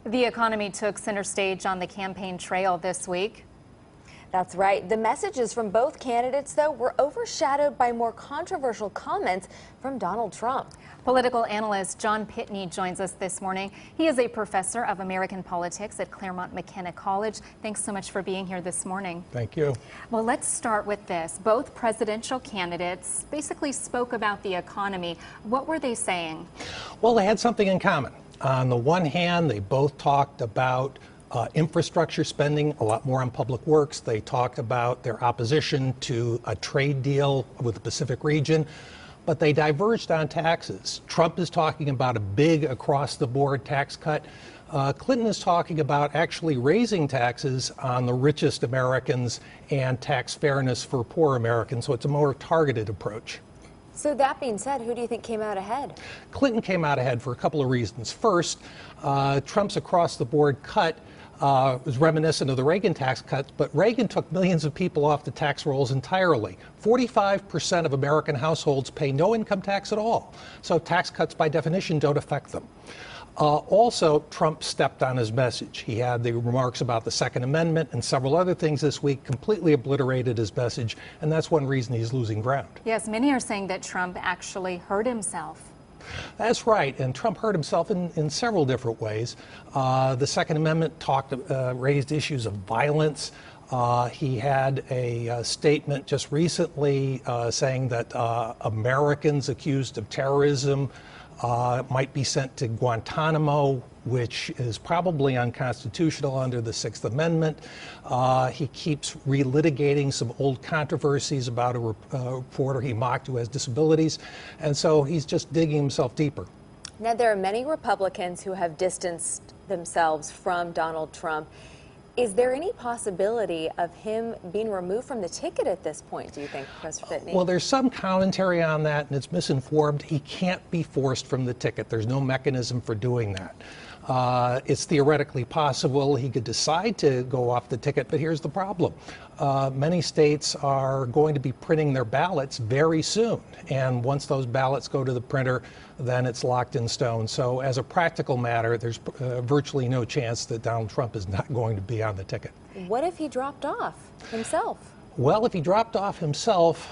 The economy took center stage on the campaign trail this week. That's right. The messages from both candidates, though, were overshadowed by more controversial comments from Donald Trump. Political analyst John Pitney joins us this morning. He is a professor of American politics at Claremont McKenna College. Thanks so much for being here this morning. Thank you. Well, let's start with this. Both presidential candidates basically spoke about the economy. What were they saying? Well, they had something in common. On the one hand, they both talked about infrastructure spending, a lot more on public works. They talked about their opposition to a trade deal with the Pacific region, but they diverged on taxes. Trump is talking about a big across-the-board tax cut. Clinton is talking about actually raising taxes on the richest Americans and tax fairness for poor Americans, so it's a more targeted approach. So that being said, who do you think came out ahead? Clinton came out ahead for a couple of reasons. First, Trump's across-the-board cut was reminiscent of the Reagan tax cuts, but Reagan took millions of people off the tax rolls entirely. 45% of American households pay no income tax at all, so tax cuts by definition don't affect them. Also, Trump stepped on his message. He had the remarks about the Second Amendment and several other things this week, completely obliterated his message, and that's one reason he's losing ground. Yes, many are saying that Trump actually hurt himself. That's right, and Trump hurt himself in several different ways. The Second Amendment raised issues of violence. He had a statement just recently saying that Americans accused of terrorism might be sent to Guantanamo, which is probably unconstitutional under the Sixth Amendment. He keeps relitigating some old controversies about a reporter he mocked who has disabilities, and so he's just digging himself deeper. Now, there are many Republicans who have distanced themselves from Donald Trump. Is there any possibility of him being removed from the ticket at this point, do you think, Professor Pitney? Well, there's some commentary on that, and it's misinformed. He can't be forced from the ticket. There's no mechanism for doing that. It's theoretically possible he could decide to go off the ticket, but here's the problem. Many states are going to be printing their ballots very soon, and once those ballots go to the printer, then it's locked in stone. So as a practical matter, there's virtually no chance that Donald Trump is not going to be on the ticket. What if he dropped off himself? Well, if he dropped off himself,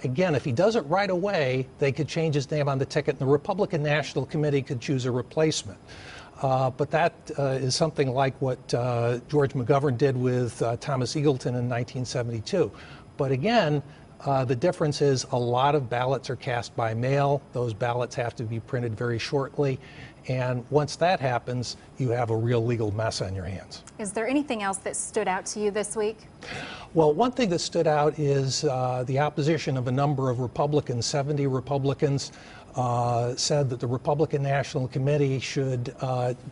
again, if he does it right away, they could change his name on the ticket, and the Republican National Committee could choose a replacement. But that is something like what George McGovern did with Thomas Eagleton in 1972. But again, the difference is a lot of ballots are cast by mail. Those ballots have to be printed very shortly. And once that happens, you have a real legal mess on your hands. Is there anything else that stood out to you this week? Well, one thing that stood out is the opposition of a number of Republicans. 70 Republicans said that the Republican National Committee should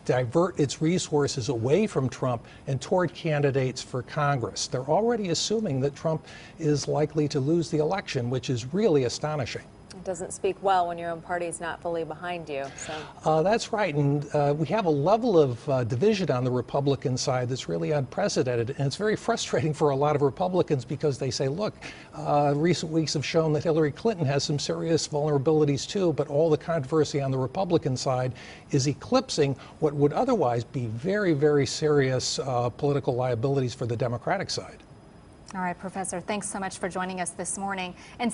divert its resources away from Trump and toward candidates for Congress. They're already assuming that Trump is likely to lose the election, which is really astonishing. It doesn't speak well when your own party is not fully behind you. So. That's right, and we have a level of division on the Republican side that's really unprecedented, and it's very frustrating for a lot of Republicans because they say, look, recent weeks have shown that Hillary Clinton has some serious vulnerabilities too, but all the controversy on the Republican side is eclipsing what would otherwise be very, very serious political liabilities for the Democratic side. All right, Professor, thanks so much for joining us this morning. And